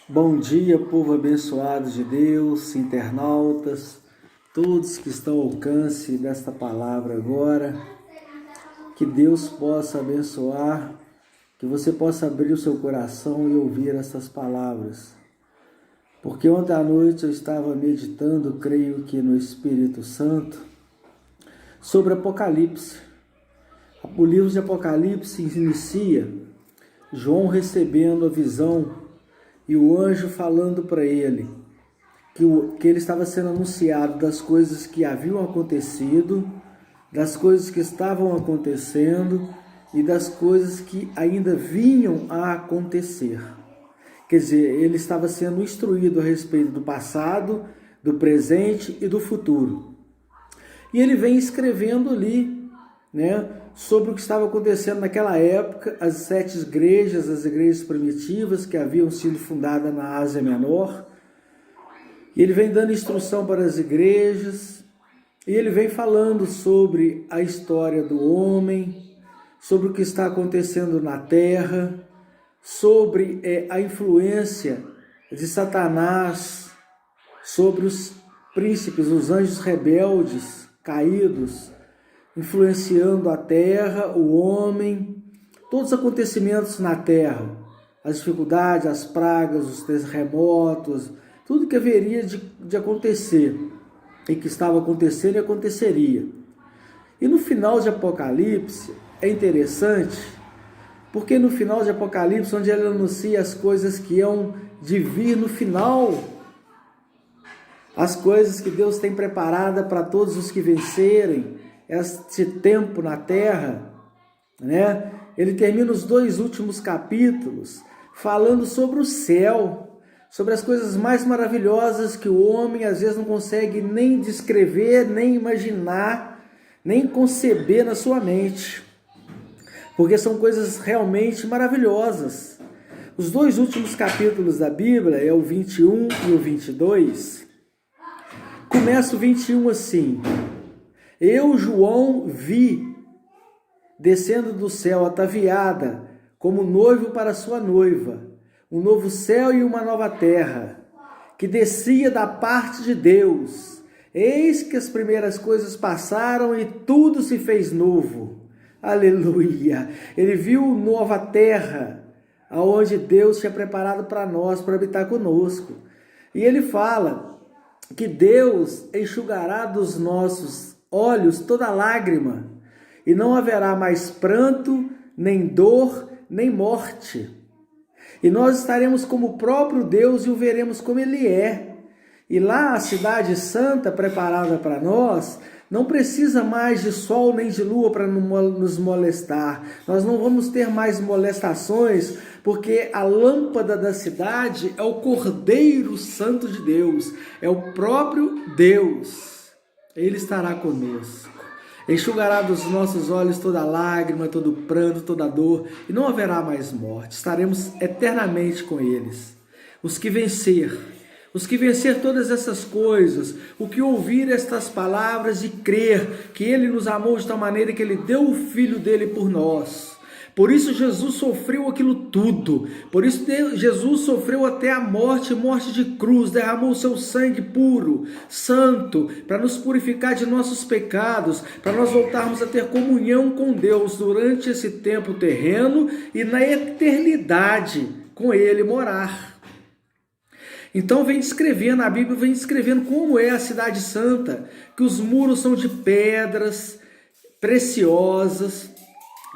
Bom dia, povo abençoado de Deus, internautas, todos que estão ao alcance desta palavra agora. Que Deus possa abençoar, que você possa abrir o seu coração e ouvir essas palavras. Porque ontem à noite eu estava meditando, creio que no Espírito Santo, sobre Apocalipse. O livro de Apocalipse inicia João recebendo a visão e o anjo falando para ele que ele estava sendo anunciado das coisas que haviam acontecido, das coisas que estavam acontecendo e das coisas que ainda vinham a acontecer. Quer dizer, ele estava sendo instruído a respeito do passado, do presente e do futuro. E ele vem escrevendo ali, sobre o que estava acontecendo naquela época, as 7 igrejas, as igrejas primitivas que haviam sido fundadas na Ásia Menor. E ele vem dando instrução para as igrejas, e ele vem falando sobre a história do homem, sobre o que está acontecendo na terra, sobre a influência de Satanás, sobre os príncipes, os anjos rebeldes, caídos, influenciando a terra, o homem, todos os acontecimentos na terra, as dificuldades, as pragas, os terremotos, tudo que haveria de acontecer e que estava acontecendo e aconteceria. E no final de Apocalipse é interessante, porque no final de Apocalipse, onde ele anuncia as coisas que iam de vir no final, as coisas que Deus tem preparada para todos os que vencerem este tempo na terra, Ele termina os 2 últimos capítulos falando sobre o céu, sobre as coisas mais maravilhosas que o homem às vezes não consegue nem descrever, nem imaginar, nem conceber na sua mente, porque são coisas realmente maravilhosas. Os 2 últimos capítulos da Bíblia, é o 21 e o 22, começa o 21 assim: Eu, João, vi, descendo do céu ataviada, como noivo para sua noiva, um novo céu e uma nova terra, que descia da parte de Deus. Eis que as primeiras coisas passaram e tudo se fez novo. Aleluia! Ele viu nova terra, aonde Deus tinha preparado para nós, para habitar conosco. E ele fala que Deus enxugará dos nossos olhos toda lágrima, e não haverá mais pranto, nem dor, nem morte. E nós estaremos como o próprio Deus e o veremos como Ele é. E lá a cidade santa preparada para nós não precisa mais de sol nem de lua para nos molestar. Nós não vamos ter mais molestações, porque a lâmpada da cidade é o Cordeiro Santo de Deus, é o próprio Deus. Ele estará conosco, enxugará dos nossos olhos toda lágrima, todo pranto, toda dor, e não haverá mais morte. Estaremos eternamente com eles. Os que vencer todas essas coisas, o que ouvir estas palavras e crer que Ele nos amou de tal maneira que Ele deu o Filho dele por nós. Por isso Jesus sofreu aquilo tudo, por isso Jesus sofreu até a morte de cruz, derramou o seu sangue puro, santo, para nos purificar de nossos pecados, para nós voltarmos a ter comunhão com Deus durante esse tempo terreno e na eternidade com Ele morar. Então a Bíblia vem descrevendo como é a cidade santa, que os muros são de pedras preciosas,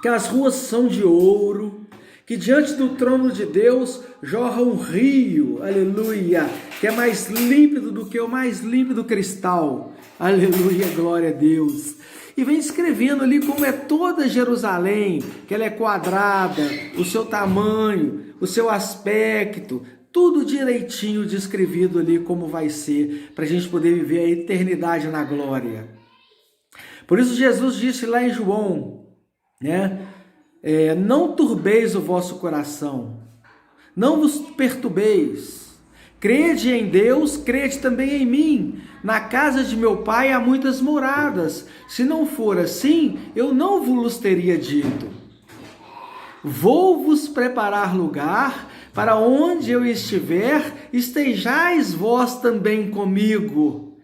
que as ruas são de ouro, que diante do trono de Deus jorra um rio, aleluia, que é mais límpido do que o mais límpido cristal, aleluia, glória a Deus. E vem escrevendo ali como é toda Jerusalém, que ela é quadrada, o seu tamanho, o seu aspecto, tudo direitinho descrevido ali como vai ser, para a gente poder viver a eternidade na glória. Por isso Jesus disse lá em João, não turbeis o vosso coração, não vos perturbeis, crede em Deus, crede também em mim. Na casa de meu pai há muitas moradas, se não for assim, eu não vos teria dito. Vou-vos preparar lugar, para onde eu estiver, estejais vós também comigo.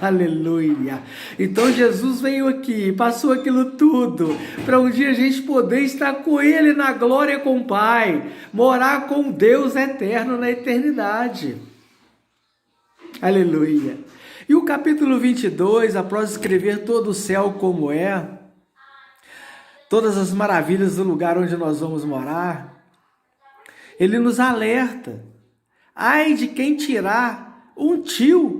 Aleluia! Então Jesus veio aqui, passou aquilo tudo, para um dia a gente poder estar com Ele na glória com o Pai, morar com Deus eterno na eternidade. Aleluia! E o capítulo 22, após escrever todo o céu como é, todas as maravilhas do lugar onde nós vamos morar, ele nos alerta: ai de quem tirar um tio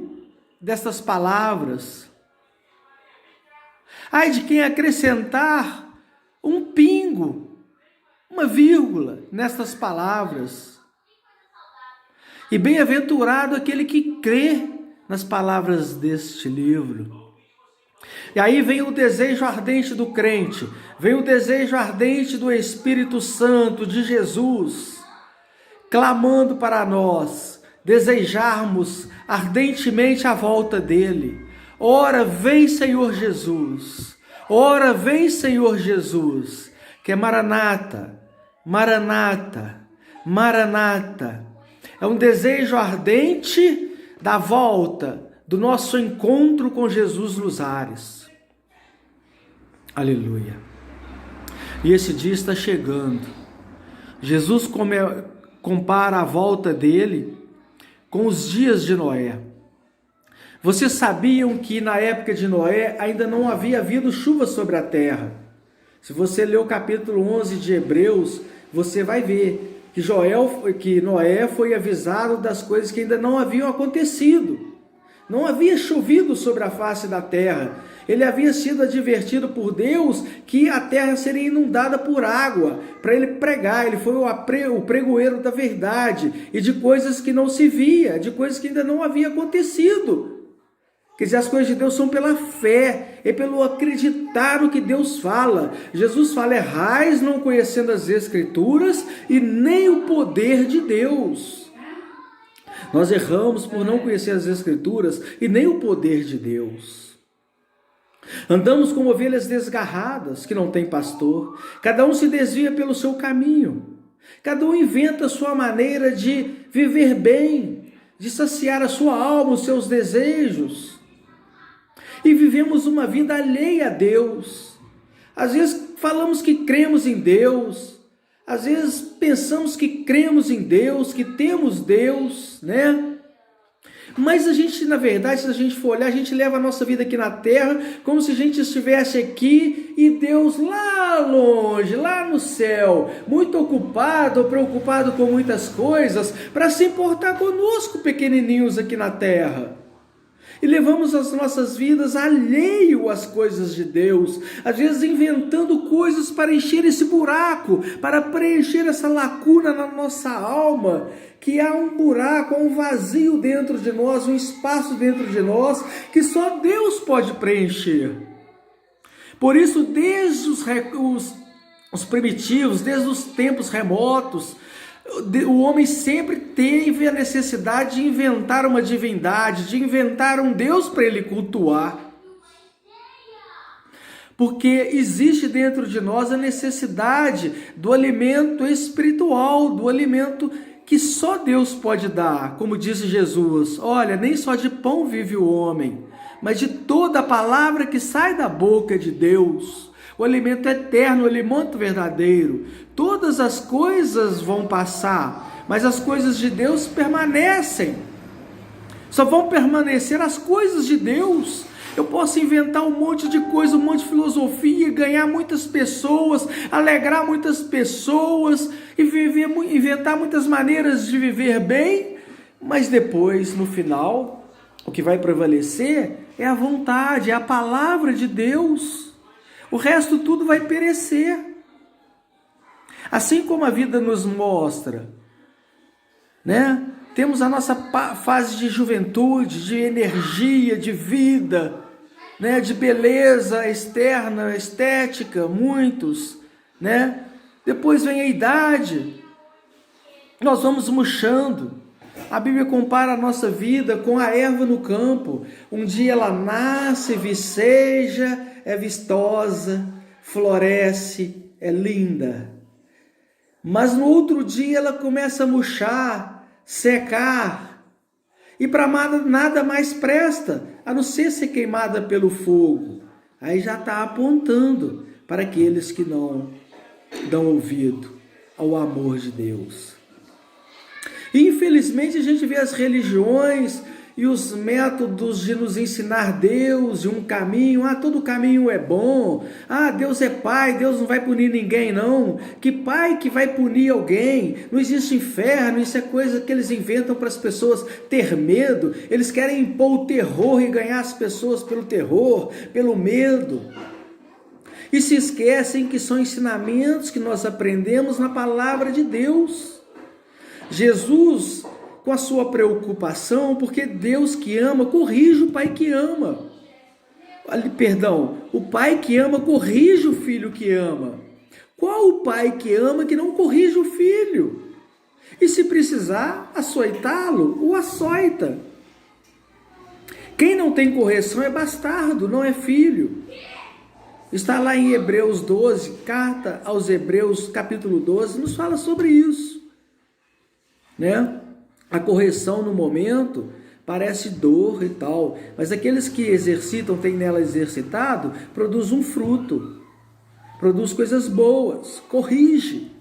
destas palavras, ai de quem acrescentar um pingo, uma vírgula nestas palavras. E bem-aventurado aquele que crê nas palavras deste livro. E aí vem o desejo ardente do crente, vem o desejo ardente do Espírito Santo, de Jesus, clamando para nós desejarmos ardentemente a volta dele. Ora, vem Senhor Jesus, ora, vem Senhor Jesus, que é Maranata, Maranata, Maranata. É um desejo ardente da volta, do nosso encontro com Jesus nos ares. Aleluia. E esse dia está chegando. Jesus compara a volta dele com os dias de Noé. Vocês sabiam que na época de Noé ainda não havia havido chuva sobre a terra? Se você ler o capítulo 11 de Hebreus, você vai ver que Noé foi avisado das coisas que ainda não haviam acontecido. Não havia chovido sobre a face da terra. Ele havia sido advertido por Deus que a terra seria inundada por água, para ele pregar. Ele foi o pregoeiro da verdade e de coisas que não se via, de coisas que ainda não havia acontecido. Quer dizer, as coisas de Deus são pela fé, é pelo acreditar no que Deus fala. Jesus fala: errais não conhecendo as Escrituras e nem o poder de Deus. Nós erramos por não conhecer as Escrituras e nem o poder de Deus. Andamos como ovelhas desgarradas, que não têm pastor. Cada um se desvia pelo seu caminho. Cada um inventa a sua maneira de viver bem, de saciar a sua alma, os seus desejos. E vivemos uma vida alheia a Deus. Às vezes falamos que cremos em Deus. Às vezes pensamos que cremos em Deus, que temos Deus, né? Mas a gente, na verdade, se a gente for olhar, a gente leva a nossa vida aqui na terra como se a gente estivesse aqui e Deus lá longe, lá no céu, muito ocupado ou preocupado com muitas coisas, para se importar conosco, pequenininhos aqui na terra. E levamos as nossas vidas alheio às coisas de Deus, às vezes inventando coisas para encher esse buraco, para preencher essa lacuna na nossa alma, que há um buraco, há um vazio dentro de nós, um espaço dentro de nós, que só Deus pode preencher. Por isso, desde os primitivos, desde os tempos remotos, o homem sempre teve a necessidade de inventar uma divindade, de inventar um Deus para ele cultuar. Porque existe dentro de nós a necessidade do alimento espiritual, do alimento que só Deus pode dar. Como disse Jesus: olha, nem só de pão vive o homem, mas de toda a palavra que sai da boca de Deus. O alimento eterno, o alimento verdadeiro. Todas as coisas vão passar, mas as coisas de Deus permanecem. Só vão permanecer as coisas de Deus. Eu posso inventar um monte de coisa, um monte de filosofia, ganhar muitas pessoas, alegrar muitas pessoas e inventar muitas maneiras de viver bem, mas depois, no final, o que vai prevalecer é a vontade, é a palavra de Deus. O resto tudo vai perecer. Assim como a vida nos mostra, né? Temos a nossa fase de juventude, de energia, de vida, né? De beleza externa, estética, muitos, né? Depois vem a idade, nós vamos murchando. A Bíblia compara a nossa vida com a erva no campo. Um dia ela nasce, viceja, é vistosa, floresce, é linda. mas no outro dia ela começa a murchar, secar, e para nada mais presta, a não ser queimada pelo fogo. Aí já está apontando para aqueles que não dão ouvido ao amor de Deus. E infelizmente a gente vê as religiões e os métodos de nos ensinar Deus e um caminho. Todo caminho é bom. Deus é pai, Deus não vai punir ninguém não. Que pai que vai punir alguém? Não existe inferno, isso é coisa que eles inventam para as pessoas ter medo. Eles querem impor o terror e ganhar as pessoas pelo terror, pelo medo. E se esquecem que são ensinamentos que nós aprendemos na palavra de Deus. Jesus, com a sua preocupação, porque Deus que ama, corrige o pai que ama. O pai que ama, corrige o filho que ama. Qual o pai que ama que não corrige o filho? E se precisar açoitá-lo, o açoita. Quem não tem correção é bastardo, não é filho. Está lá em Hebreus 12, carta aos Hebreus, capítulo 12, nos fala sobre isso. A correção no momento parece dor e tal, mas aqueles que exercitam, têm nela exercitado, produz um fruto, produz coisas boas, corrige,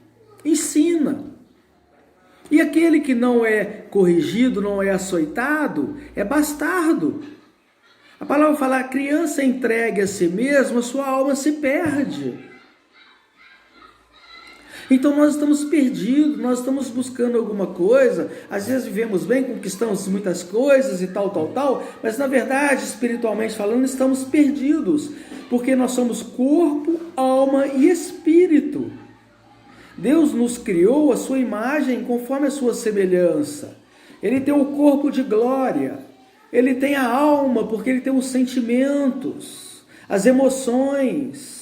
ensina. E aquele que não é corrigido, não é açoitado, é bastardo. A palavra fala: a criança entregue a si mesma, a sua alma se perde. Então nós estamos perdidos, nós estamos buscando alguma coisa, às vezes vivemos bem, conquistamos muitas coisas e tal, mas na verdade, espiritualmente falando, estamos perdidos, porque nós somos corpo, alma e espírito. Deus nos criou a sua imagem conforme a sua semelhança. Ele tem o corpo de glória, ele tem a alma, porque ele tem os sentimentos, as emoções.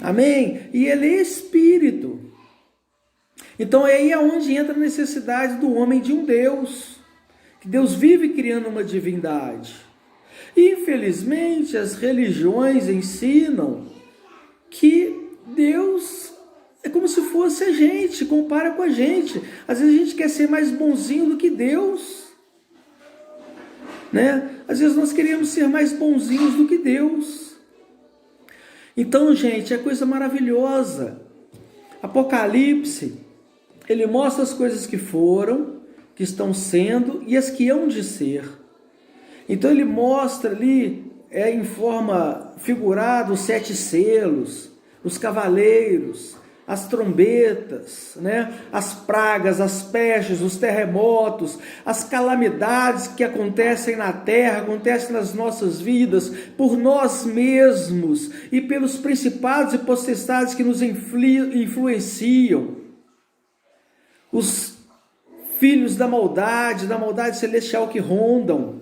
Amém? E ele é espírito. Então aí é onde entra a necessidade do homem de um Deus. Que Deus vive criando uma divindade. E, infelizmente, as religiões ensinam que Deus é como se fosse a gente, compara com a gente. Às vezes a gente quer ser mais bonzinho do que Deus. Às vezes nós queremos ser mais bonzinhos do que Deus. Então, gente, é coisa maravilhosa. Apocalipse, ele mostra as coisas que foram, que estão sendo e as que hão de ser. Então ele mostra ali, em forma figurada, os 7 selos, os cavaleiros, as trombetas, as pragas, as pestes, os terremotos, as calamidades que acontecem na terra, acontecem nas nossas vidas, por nós mesmos e pelos principados e potestades que nos influenciam. Os filhos da maldade celestial que rondam,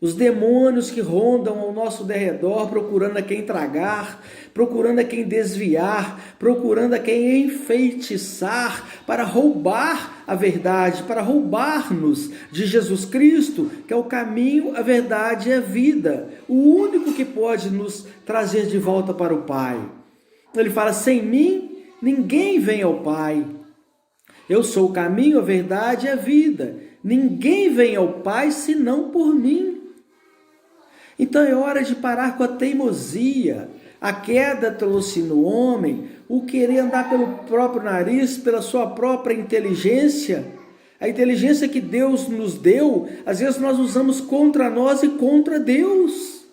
os demônios que rondam ao nosso derredor, procurando a quem tragar, procurando a quem desviar, procurando a quem enfeitiçar, para roubar a verdade, para roubar-nos de Jesus Cristo, que é o caminho, a verdade e a vida, o único que pode nos trazer de volta para o Pai. Ele fala: sem mim, ninguém vem ao Pai. Eu sou o caminho, a verdade e a vida. Ninguém vem ao Pai senão por mim. Então é hora de parar com a teimosia. A queda trouxe no homem o querer andar pelo próprio nariz, pela sua própria inteligência. A inteligência que Deus nos deu, às vezes nós usamos contra nós e contra Deus.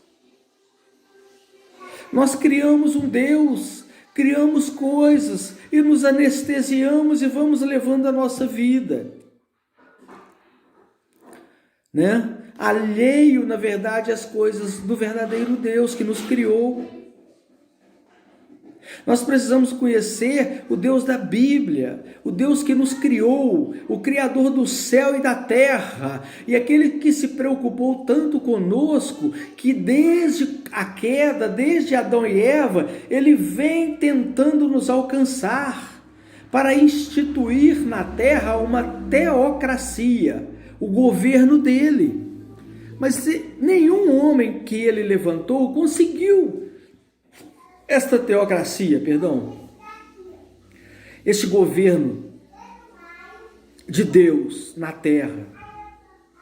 Nós criamos um Deus, criamos coisas e nos anestesiamos e vamos levando a nossa vida. Alheio, na verdade, às coisas do verdadeiro Deus que nos criou. Nós precisamos conhecer o Deus da Bíblia, o Deus que nos criou, o Criador do céu e da terra, e aquele que se preocupou tanto conosco, que desde a queda, desde Adão e Eva, ele vem tentando nos alcançar, para instituir na terra uma teocracia, o governo dele. Mas nenhum homem que ele levantou conseguiu esta teocracia, esse governo de Deus na terra.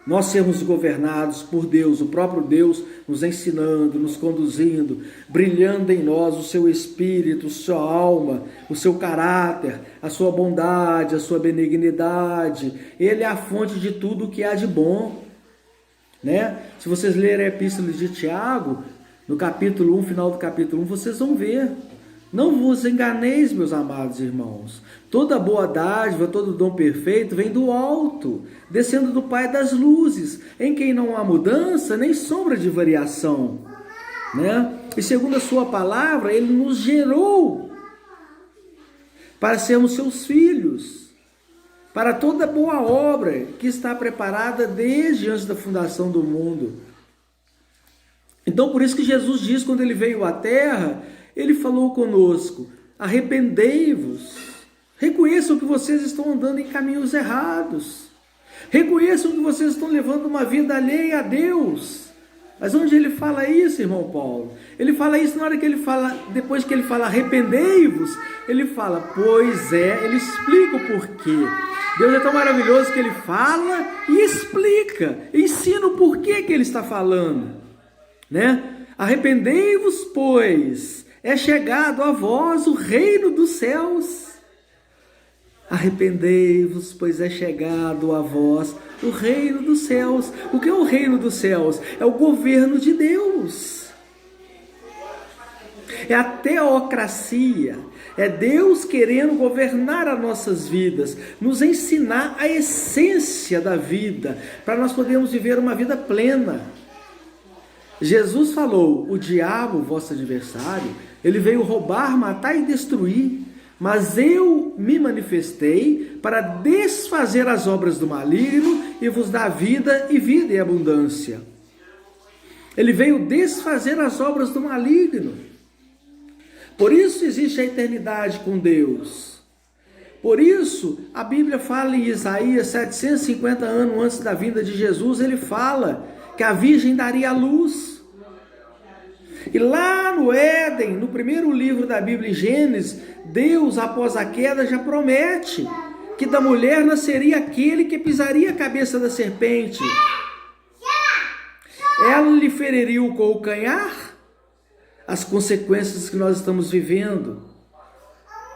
Nós sermos governados por Deus, o próprio Deus nos ensinando, nos conduzindo, brilhando em nós o seu espírito, a sua alma, o seu caráter, a sua bondade, a sua benignidade. Ele é a fonte de tudo o que há de bom, né? Se vocês lerem a epístola de Tiago, no capítulo 1, final do capítulo 1, vocês vão ver. Não vos enganeis, meus amados irmãos. Toda boa dádiva, todo dom perfeito vem do alto, descendo do Pai das luzes, em quem não há mudança nem sombra de variação, né? E segundo a sua palavra, ele nos gerou para sermos seus filhos, para toda boa obra que está preparada desde antes da fundação do mundo. Então, por isso que Jesus diz, quando ele veio à terra, ele falou conosco: arrependei-vos, reconheçam que vocês estão andando em caminhos errados, reconheçam que vocês estão levando uma vida alheia a Deus. Mas onde ele fala isso, irmão Paulo? Ele fala isso na hora que ele fala, depois que ele fala arrependei-vos, ele fala, pois é, ele explica o porquê. Deus é tão maravilhoso que ele fala e explica, ensina o porquê que ele está falando, né? Arrependei-vos, pois é chegado a vós o reino dos céus. Arrependei-vos, pois é chegado a vós o reino dos céus. O que é o reino dos céus? É o governo de Deus. É a teocracia. É Deus querendo governar as nossas vidas, nos ensinar a essência da vida, para nós podermos viver uma vida plena. Jesus falou, o diabo, vosso adversário, ele veio roubar, matar e destruir, mas eu me manifestei para desfazer as obras do maligno e vos dar vida e abundância. Ele veio desfazer as obras do maligno. Por isso existe a eternidade com Deus. Por isso a Bíblia fala em Isaías, 750 anos antes da vinda de Jesus, ele fala que a virgem daria a luz. E lá no Éden, no primeiro livro da Bíblia, em Gênesis, Deus, após a queda, já promete que da mulher nasceria aquele que pisaria a cabeça da serpente. Ela lhe feriria o calcanhar. As consequências que nós estamos vivendo,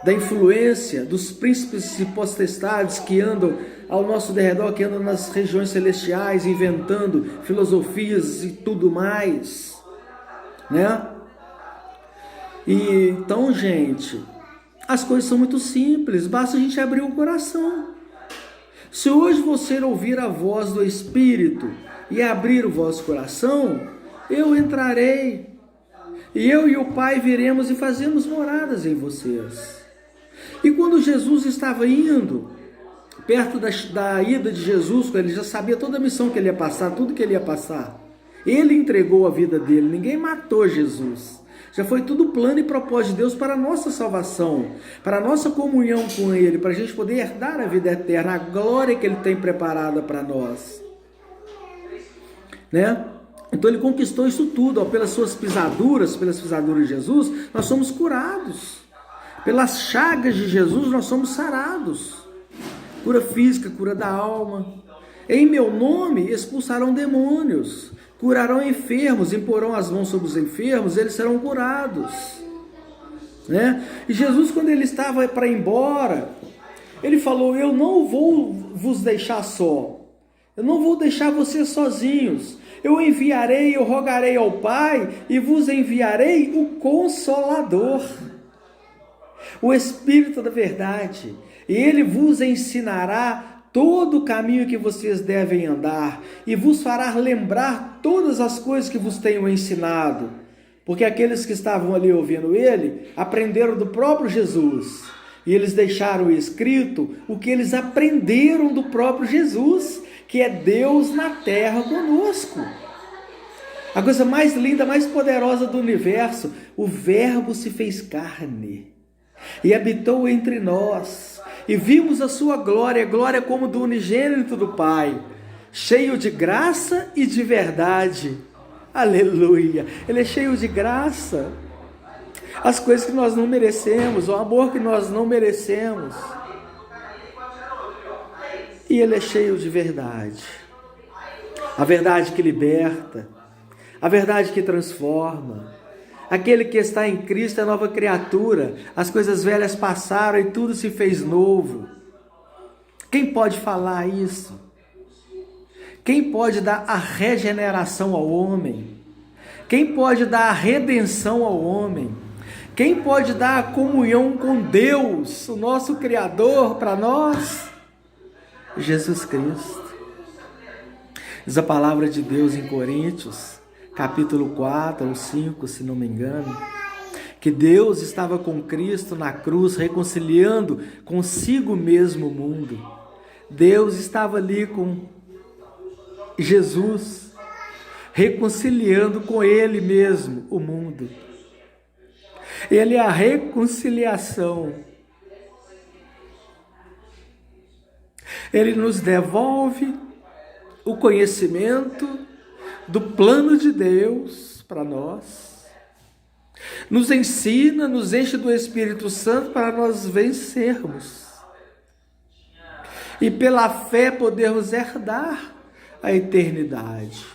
da influência dos príncipes e potestades que andam ao nosso derredor, que andam nas regiões celestiais, inventando filosofias e tudo mais, né? E então, gente, as coisas são muito simples, basta a gente abrir o coração. Se hoje você ouvir a voz do Espírito e abrir o vosso coração, eu entrarei, e eu e o Pai viremos e fazemos moradas em vocês. E quando Jesus estava indo, perto da ida de Jesus, ele já sabia toda a missão que ele ia passar, tudo que ele ia passar. Ele entregou a vida dele, ninguém matou Jesus. Já foi tudo plano e propósito de Deus para a nossa salvação, para a nossa comunhão com Ele, para a gente poder herdar a vida eterna, a glória que Ele tem preparada para nós, né? Então Ele conquistou isso tudo, ó, pelas pisaduras de Jesus, nós somos curados. Pelas chagas de Jesus, nós somos sarados. Cura física, cura da alma. Em meu nome expulsarão demônios, curarão enfermos, imporão as mãos sobre os enfermos, eles serão curados, né? E Jesus, quando ele estava para ir embora, ele falou, eu não vou vos deixar só, eu não vou deixar vocês sozinhos, eu enviarei, eu rogarei ao Pai e vos enviarei o Consolador, o Espírito da verdade, e ele vos ensinará todo o caminho que vocês devem andar, e vos fará lembrar todas as coisas que vos tenho ensinado, porque aqueles que estavam ali ouvindo ele, aprenderam do próprio Jesus, e eles deixaram escrito o que eles aprenderam do próprio Jesus, que é Deus na terra conosco. A coisa mais linda, mais poderosa do universo, o Verbo se fez carne, e habitou entre nós, e vimos a sua glória, glória como do unigênito do Pai, cheio de graça e de verdade. Aleluia! Ele é cheio de graça. as coisas que nós não merecemos, o amor que nós não merecemos. E Ele é cheio de verdade. A verdade que liberta, a verdade que transforma. Aquele que está em Cristo é nova criatura. As coisas velhas passaram e tudo se fez novo. Quem pode falar isso? Quem pode dar a regeneração ao homem? Quem pode dar a redenção ao homem? Quem pode dar a comunhão com Deus, o nosso Criador, para nós? Jesus Cristo. Diz a palavra de Deus em Coríntios, capítulo 4 ou 5, se não me engano, que Deus estava com Cristo na cruz, reconciliando consigo mesmo o mundo. Deus estava ali com Jesus, reconciliando com Ele mesmo o mundo. Ele é a reconciliação. Ele nos devolve o conhecimento do plano de Deus para nós. Nos ensina, nos enche do Espírito Santo para nós vencermos. E pela fé podermos herdar a eternidade.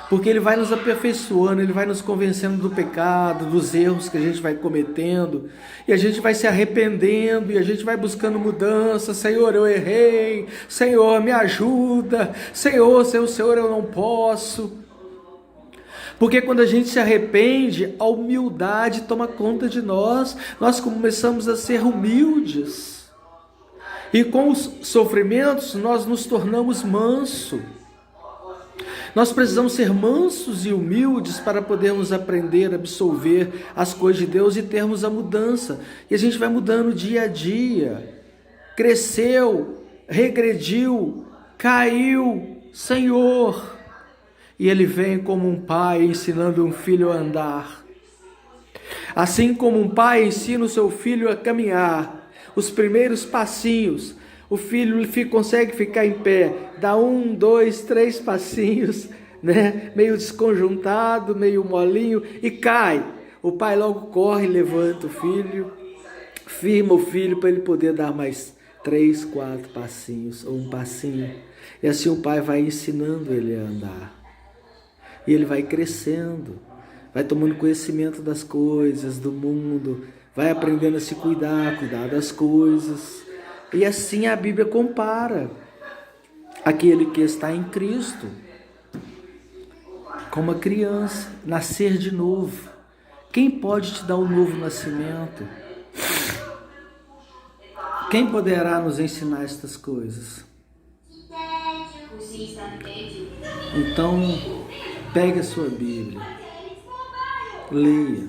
Porque Ele vai nos aperfeiçoando, Ele vai nos convencendo do pecado, dos erros que a gente vai cometendo, e a gente vai se arrependendo, e a gente vai buscando mudança. Senhor, eu errei, Senhor, me ajuda, Senhor, sem o Senhor eu não posso. Porque quando a gente se arrepende, a humildade toma conta de nós, nós começamos a ser humildes, e com os sofrimentos nós nos tornamos mansos. Nós precisamos ser mansos e humildes para podermos aprender a absorver as coisas de Deus e termos a mudança. E a gente vai mudando dia a dia. Cresceu, regrediu, caiu, Senhor. E Ele vem como um pai ensinando um filho a andar. Assim como um pai ensina o seu filho a caminhar, os primeiros passinhos, o filho consegue ficar em pé, dá 1, 2, 3 passinhos, né? Meio desconjuntado, meio molinho, e cai. O pai logo corre, levanta o filho, firma o filho para ele poder dar mais 3, 4 passinhos, ou um passinho. E assim o pai vai ensinando ele a andar. E ele vai crescendo, vai tomando conhecimento das coisas, do mundo, vai aprendendo a se cuidar das coisas. E assim a Bíblia compara aquele que está em Cristo como uma criança, nascer de novo. Quem pode te dar um novo nascimento? Quem poderá nos ensinar estas coisas? Então, pegue a sua Bíblia, leia,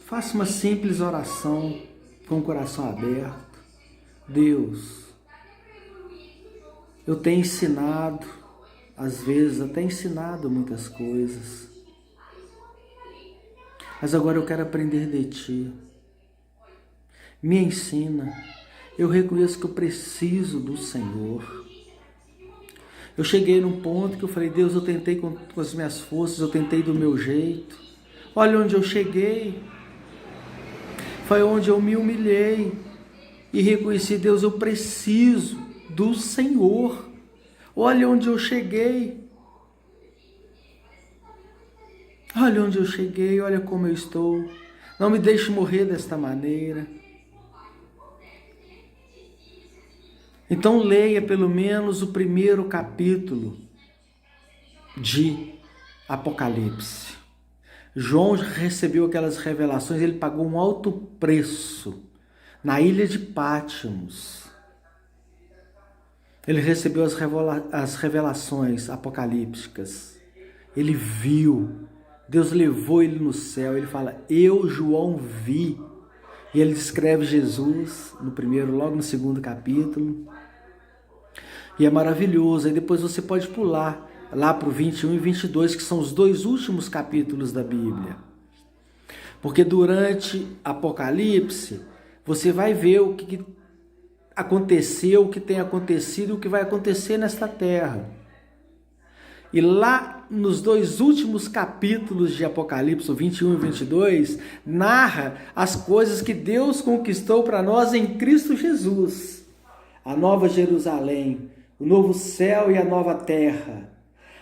faça uma simples oração com o coração aberto. Deus, eu tenho ensinado, às vezes até ensinado muitas coisas, mas agora eu quero aprender de Ti. Me ensina. Eu reconheço que eu preciso do Senhor. Eu cheguei num ponto que eu falei, Deus, eu tentei com as minhas forças, eu tentei do meu jeito. Olha onde eu cheguei. Foi onde eu me humilhei e reconheci, Deus, eu preciso do Senhor. Olha onde eu cheguei. Olha onde eu cheguei, olha como eu estou. Não me deixe morrer desta maneira. Então leia pelo menos o primeiro capítulo de Apocalipse. João recebeu aquelas revelações, ele pagou um alto preço na ilha de Patmos. Ele recebeu as revelações apocalípticas. Ele viu. Deus levou ele no céu. Ele fala, eu, João, vi. E ele descreve Jesus no primeiro, logo no segundo capítulo. E é maravilhoso. Aí depois você pode pular lá para o 21 e 22, que são os 2 últimos capítulos da Bíblia. Porque durante Apocalipse, você vai ver o que aconteceu, o que tem acontecido e o que vai acontecer nesta terra. E lá nos dois últimos capítulos de Apocalipse, 21 e 22, narra as coisas que Deus conquistou para nós em Cristo Jesus. A nova Jerusalém, o novo céu e a nova terra,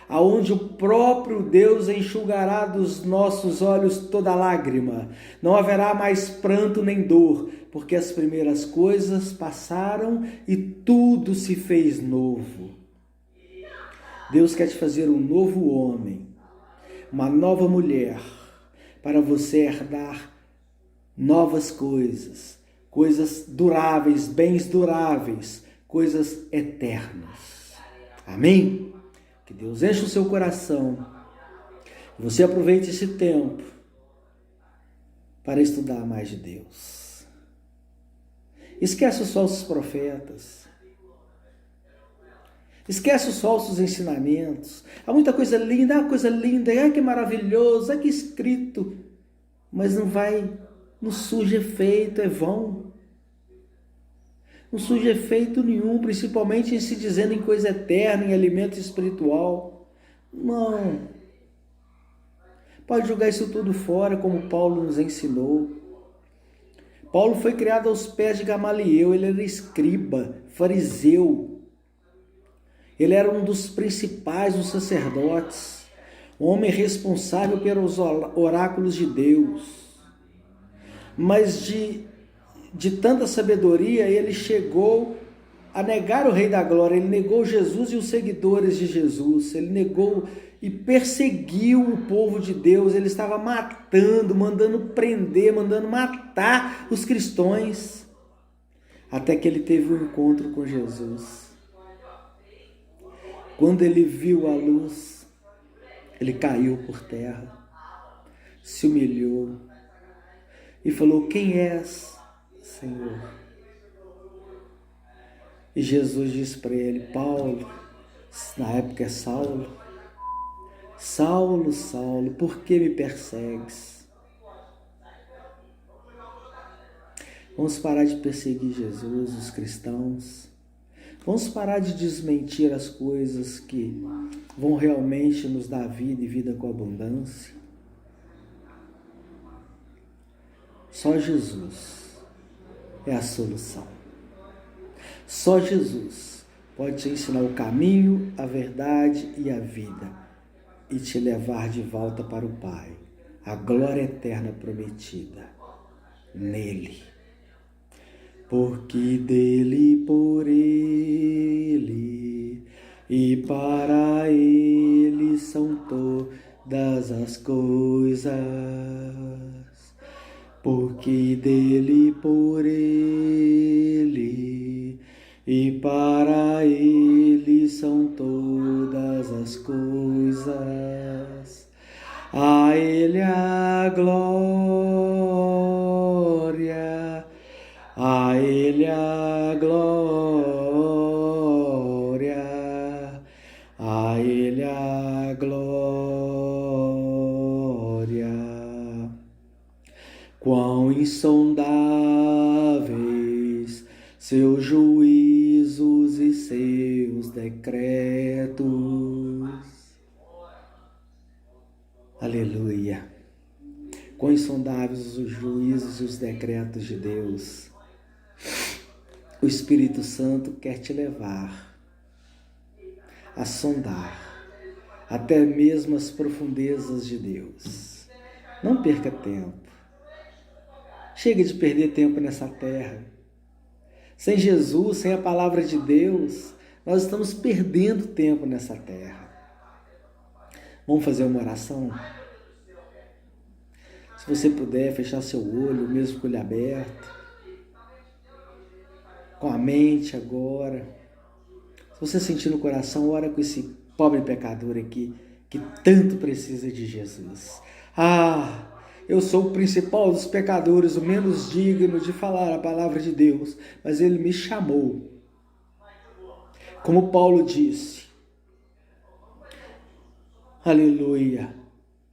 aonde o próprio Deus enxugará dos nossos olhos toda lágrima. Não haverá mais pranto nem dor, porque as primeiras coisas passaram e tudo se fez novo. Deus quer te fazer um novo homem, uma nova mulher, para você herdar novas coisas, coisas duráveis, bens duráveis, coisas eternas. Amém? Que Deus enche o seu coração. Você aproveite esse tempo para estudar mais de Deus. Esquece os falsos profetas. Esquece os falsos ensinamentos. Há muita coisa linda, que maravilhoso, que escrito. Mas não surge efeito, é vão. Não surge efeito nenhum, principalmente em se dizendo em coisa eterna, em alimento espiritual. Não. Pode jogar isso tudo fora, como Paulo nos ensinou. Paulo foi criado aos pés de Gamaliel, ele era escriba, fariseu. Ele era um dos principais dos sacerdotes, um homem responsável pelos oráculos de Deus. Mas de tanta sabedoria, ele chegou a negar o Rei da Glória, ele negou Jesus e os seguidores de Jesus, ele negou e perseguiu o povo de Deus, ele estava matando, mandando prender, mandando matar os cristãos, até que ele teve um encontro com Jesus. Quando ele viu a luz, ele caiu por terra, se humilhou e falou: quem és, Senhor? E Jesus disse para ele: Paulo, na época é Saulo, Saulo, Saulo, por que me persegues? Vamos parar de perseguir Jesus, os cristãos. Vamos parar de desmentir as coisas que vão realmente nos dar vida e vida com abundância. Só Jesus é a solução. Só Jesus pode te ensinar o caminho, a verdade e a vida e te levar de volta para o Pai, a glória eterna prometida nele. Porque dele, por ele e para ele são todas as coisas. Porque dele, por ele e para ele são todas as coisas. A ele a glória, a ele a glória, a ele a glória. Quão insondáveis seus juízos e seus decretos. Aleluia. Quão insondáveis os juízos e os decretos de Deus. O Espírito Santo quer te levar a sondar até mesmo as profundezas de Deus. Não perca tempo. Chega de perder tempo nessa terra. Sem Jesus, sem a palavra de Deus, nós estamos perdendo tempo nessa terra. Vamos fazer uma oração? Se você puder, fechar seu olho, mesmo com o olho aberto. Com a mente agora. Se você sentir no coração, ora com esse pobre pecador aqui, que tanto precisa de Jesus. Eu sou o principal dos pecadores, o menos digno de falar a palavra de Deus, mas Ele me chamou. Como Paulo disse, aleluia,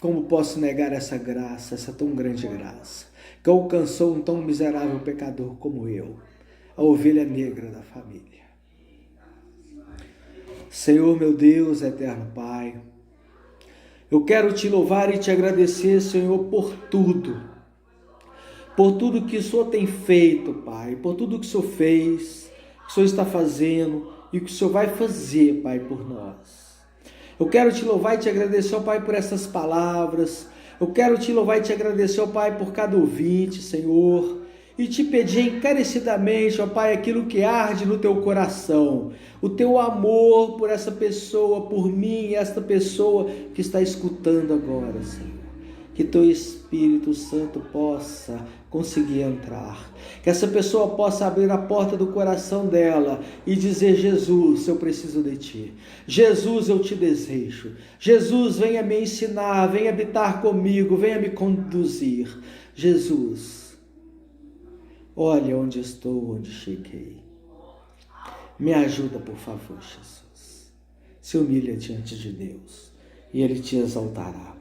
como posso negar essa graça, essa tão grande graça, que alcançou um tão miserável pecador como eu, a ovelha negra da família. Senhor, meu Deus, eterno Pai, Eu quero te louvar e te agradecer, Senhor, por tudo que o Senhor tem feito, Pai, por tudo que o Senhor fez, que o Senhor está fazendo e que o Senhor vai fazer, Pai, por nós. Eu quero te louvar e te agradecer, ó Pai, por essas palavras. Eu quero te louvar e te agradecer, ó Pai, por cada ouvinte, Senhor. E te pedir encarecidamente, ó Pai, aquilo que arde no teu coração. O teu amor por essa pessoa, por mim e esta pessoa que está escutando agora, Senhor. Que teu Espírito Santo possa conseguir entrar. Que essa pessoa possa abrir a porta do coração dela e dizer: Jesus, eu preciso de ti. Jesus, eu te desejo. Jesus, venha me ensinar, venha habitar comigo, venha me conduzir. Jesus, olha onde estou, onde cheguei. Me ajuda, por favor, Jesus. Se humilha diante de Deus e Ele te exaltará.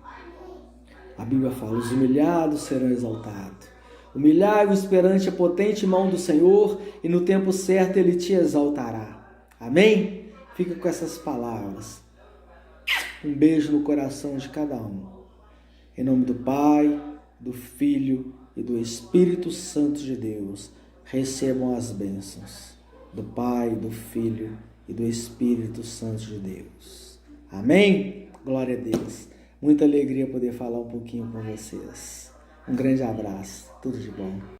A Bíblia fala: os humilhados serão exaltados. Humilhai-vos perante a potente mão do Senhor, e no tempo certo Ele te exaltará. Amém? Fica com essas palavras. Um beijo no coração de cada um. Em nome do Pai, do Filho e do Espírito Santo de Deus, recebam as bênçãos do Pai, do Filho e do Espírito Santo de Deus. Amém? Glória a Deus. Muita alegria poder falar um pouquinho com vocês. Um grande abraço. Tudo de bom.